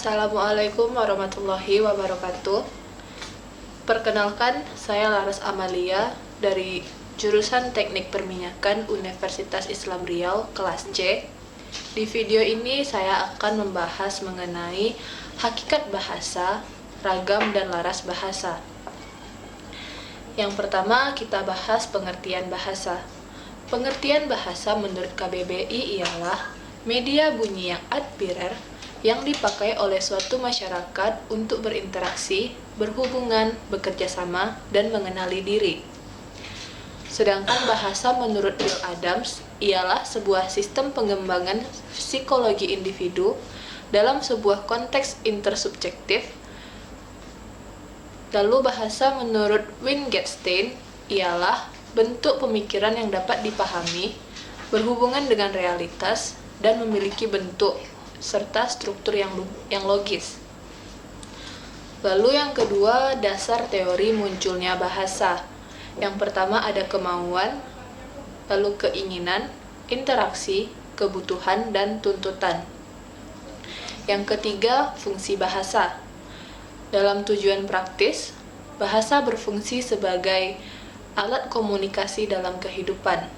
Assalamualaikum warahmatullahi wabarakatuh. Perkenalkan, saya Laras Amalia dari jurusan Teknik Perminyakan Universitas Islam Riau, kelas C. Di video ini saya akan membahas mengenai hakikat bahasa, ragam dan laras bahasa. Yang pertama, kita bahas pengertian bahasa. Pengertian bahasa menurut KBBI ialah media bunyi yang adpirer yang dipakai oleh suatu masyarakat untuk berinteraksi, berhubungan, bekerja sama, dan mengenali diri. Sedangkan bahasa menurut Bill Adams ialah sebuah sistem pengembangan psikologi individu dalam sebuah konteks intersubjektif. Lalu bahasa menurut Wittgenstein ialah bentuk pemikiran yang dapat dipahami, berhubungan dengan realitas, dan memiliki bentuk serta struktur yang logis. Lalu yang kedua, dasar teori munculnya bahasa. Yang pertama ada kemauan, lalu keinginan, interaksi, kebutuhan, dan tuntutan. Yang ketiga, fungsi bahasa. Dalam tujuan praktis, bahasa berfungsi sebagai alat komunikasi dalam kehidupan.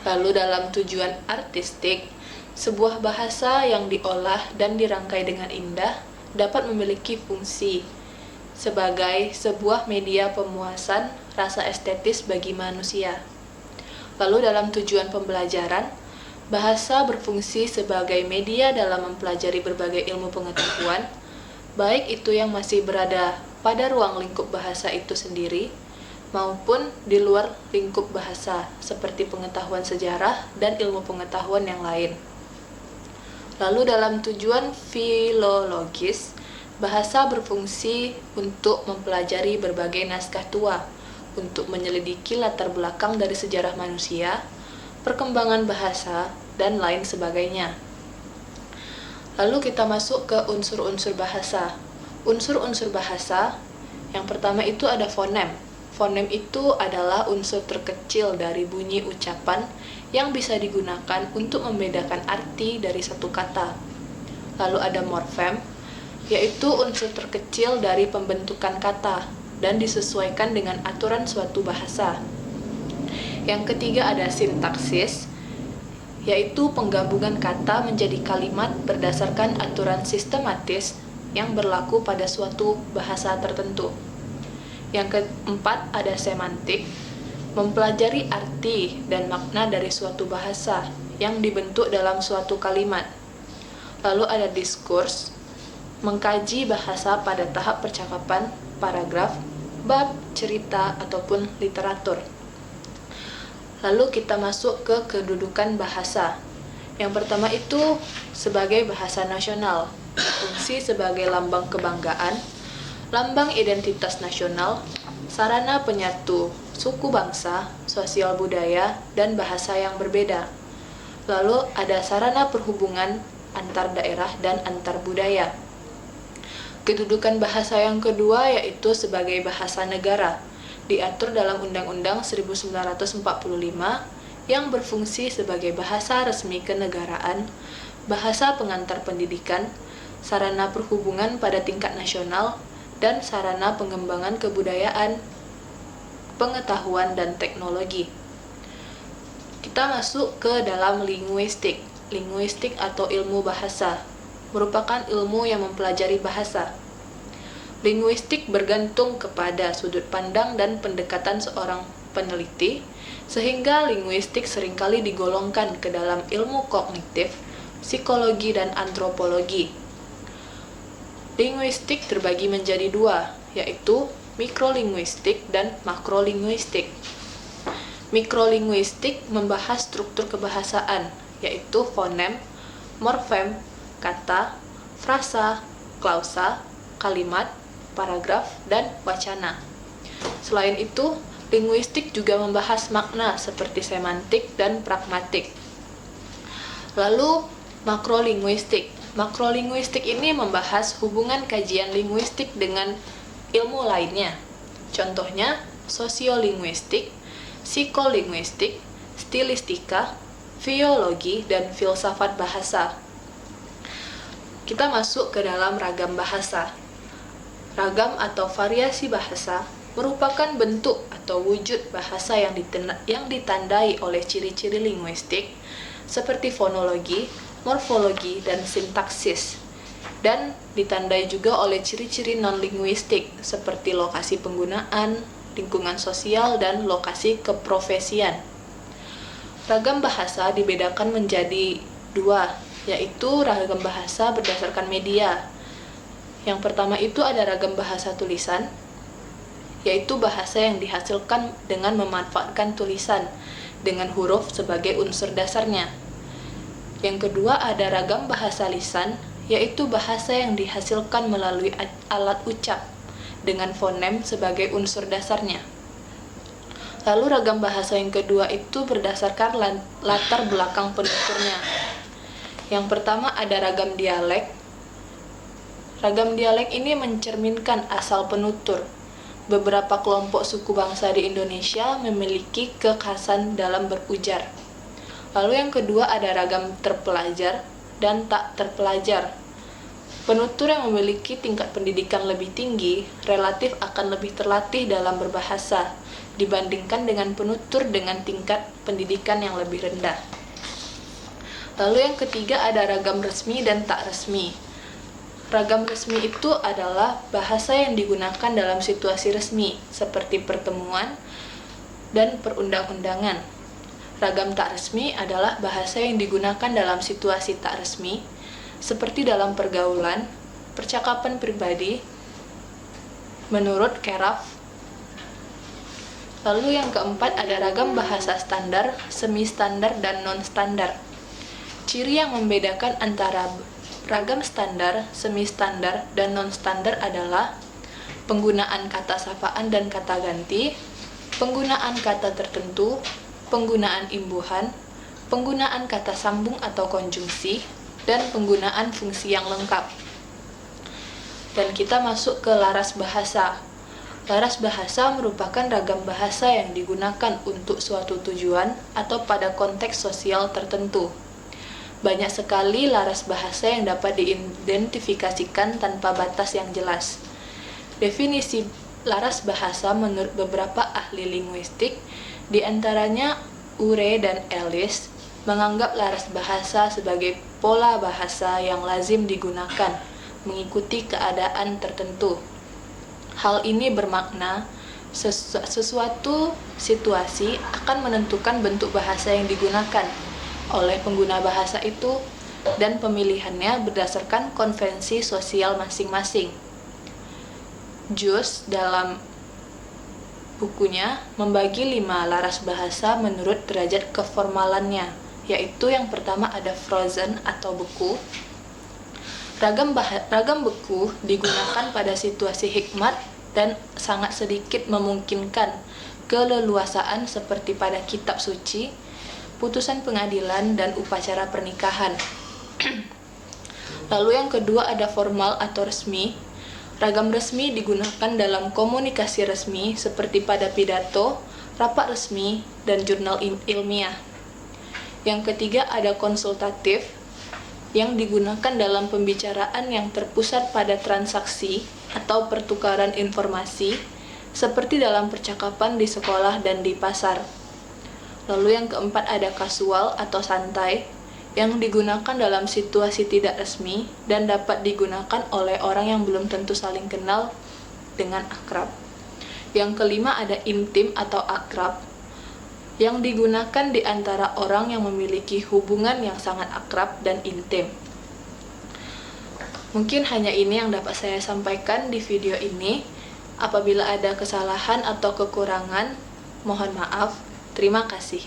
Lalu dalam tujuan artistik, sebuah bahasa yang diolah dan dirangkai dengan indah dapat memiliki fungsi sebagai sebuah media pemuasan rasa estetis bagi manusia. Lalu dalam tujuan pembelajaran, bahasa berfungsi sebagai media dalam mempelajari berbagai ilmu pengetahuan, baik itu yang masih berada pada ruang lingkup bahasa itu sendiri, maupun di luar lingkup bahasa, seperti pengetahuan sejarah dan ilmu pengetahuan yang lain. Lalu dalam tujuan filologis, bahasa berfungsi untuk mempelajari berbagai naskah tua, untuk menyelidiki latar belakang dari sejarah manusia, perkembangan bahasa, dan lain sebagainya. Lalu kita masuk ke unsur-unsur bahasa. Unsur-unsur bahasa, yang pertama itu ada fonem. Fonem itu adalah unsur terkecil dari bunyi ucapan yang bisa digunakan untuk membedakan arti dari satu kata. Lalu ada morfem, yaitu unsur terkecil dari pembentukan kata dan disesuaikan dengan aturan suatu bahasa. Yang ketiga ada sintaksis, yaitu penggabungan kata menjadi kalimat berdasarkan aturan sistematis yang berlaku pada suatu bahasa tertentu. Yang keempat ada semantik, mempelajari arti dan makna dari suatu bahasa yang dibentuk dalam suatu kalimat. Lalu ada diskurs, mengkaji bahasa pada tahap percakapan, paragraf, bab, cerita, ataupun literatur. Lalu kita masuk ke kedudukan bahasa. Yang pertama itu sebagai bahasa nasional, fungsi sebagai lambang kebanggaan, lambang identitas nasional, sarana penyatu suku bangsa, sosial budaya, dan bahasa yang berbeda. Lalu ada sarana perhubungan antar daerah dan antar budaya. Kedudukan bahasa yang kedua yaitu sebagai bahasa negara, diatur dalam Undang-Undang 1945 yang berfungsi sebagai bahasa resmi kenegaraan, bahasa pengantar pendidikan, sarana perhubungan pada tingkat nasional, dan sarana pengembangan kebudayaan, pengetahuan, dan teknologi. Kita masuk ke dalam linguistik. Linguistik atau ilmu bahasa merupakan ilmu yang mempelajari bahasa. Linguistik bergantung kepada sudut pandang dan pendekatan seorang peneliti, sehingga linguistik seringkali digolongkan ke dalam ilmu kognitif, psikologi, dan antropologi. Linguistik terbagi menjadi dua, yaitu mikrolinguistik dan makrolinguistik. Mikrolinguistik membahas struktur kebahasaan, yaitu fonem, morfem, kata, frasa, klausa, kalimat, paragraf, dan wacana. Selain itu, linguistik juga membahas makna seperti semantik dan pragmatik. Lalu, makrolinguistik. Makrolinguistik ini membahas hubungan kajian linguistik dengan ilmu lainnya. Contohnya, sosiolinguistik, psikolinguistik, stilistika, filologi, dan filsafat bahasa. kita masuk ke dalam ragam bahasa. Ragam atau variasi bahasa merupakan bentuk atau wujud bahasa yang ditandai oleh ciri-ciri linguistik seperti fonologi, morfologi, dan sintaksis, dan ditandai juga oleh ciri-ciri non-linguistik seperti lokasi penggunaan, lingkungan sosial, dan lokasi keprofesian. Ragam bahasa dibedakan menjadi dua, yaitu ragam bahasa berdasarkan media. Yang pertama itu ada ragam bahasa tulisan, yaitu bahasa yang dihasilkan dengan memanfaatkan tulisan dengan huruf sebagai unsur dasarnya. Yang kedua ada ragam bahasa lisan, yaitu bahasa yang dihasilkan melalui alat ucap dengan fonem sebagai unsur dasarnya. Lalu ragam bahasa yang kedua itu berdasarkan latar belakang penuturnya. Yang pertama ada ragam dialek. Ragam dialek ini mencerminkan asal penutur. Beberapa kelompok suku bangsa di Indonesia memiliki kekhasan dalam berujar. Lalu yang kedua ada ragam terpelajar dan tak terpelajar. Penutur yang memiliki tingkat pendidikan lebih tinggi relatif akan lebih terlatih dalam berbahasa dibandingkan dengan penutur dengan tingkat pendidikan yang lebih rendah. Lalu yang ketiga ada ragam resmi dan tak resmi. Ragam resmi itu adalah bahasa yang digunakan dalam situasi resmi seperti pertemuan dan perundang-undangan. Ragam tak resmi adalah bahasa yang digunakan dalam situasi tak resmi seperti dalam pergaulan, percakapan pribadi, menurut Keraf. Lalu yang keempat ada ragam bahasa standar, semi-standar, dan non-standar. Ciri yang membedakan antara ragam standar, semi-standar, dan non-standar adalah penggunaan kata sapaan dan kata ganti, penggunaan kata tertentu, penggunaan imbuhan, penggunaan kata sambung atau konjungsi, dan penggunaan fungsi yang lengkap. Dan kita masuk ke laras bahasa. Laras bahasa merupakan ragam bahasa yang digunakan untuk suatu tujuan atau pada konteks sosial tertentu. Banyak sekali laras bahasa yang dapat diidentifikasikan tanpa batas yang jelas. Definisi laras bahasa menurut beberapa ahli linguistik, di antaranya Urey dan Ellis, menganggap laras bahasa sebagai pola bahasa yang lazim digunakan mengikuti keadaan tertentu. Hal ini bermakna sesuatu situasi akan menentukan bentuk bahasa yang digunakan oleh pengguna bahasa itu dan pemilihannya berdasarkan konvensi sosial masing-masing. Jus dalam bukunya membagi 5 laras bahasa menurut derajat keformalannya, yaitu yang pertama ada frozen atau beku. Ragam beku digunakan pada situasi hikmat dan sangat sedikit memungkinkan keleluasaan seperti pada kitab suci, putusan pengadilan, dan upacara pernikahan. Lalu yang kedua ada formal atau resmi. Ragam resmi digunakan dalam komunikasi resmi seperti pada pidato, rapat resmi, dan jurnal ilmiah. Yang ketiga ada konsultatif, yang digunakan dalam pembicaraan yang terpusat pada transaksi atau pertukaran informasi seperti dalam percakapan di sekolah dan di pasar. Lalu yang keempat ada kasual atau santai, yang digunakan dalam situasi tidak resmi dan dapat digunakan oleh orang yang belum tentu saling kenal dengan akrab. Yang kelima ada intim atau akrab, yang digunakan di antara orang yang memiliki hubungan yang sangat akrab dan intim. Mungkin hanya ini yang dapat saya sampaikan di video ini. Apabila ada kesalahan atau kekurangan, mohon maaf. Terima kasih.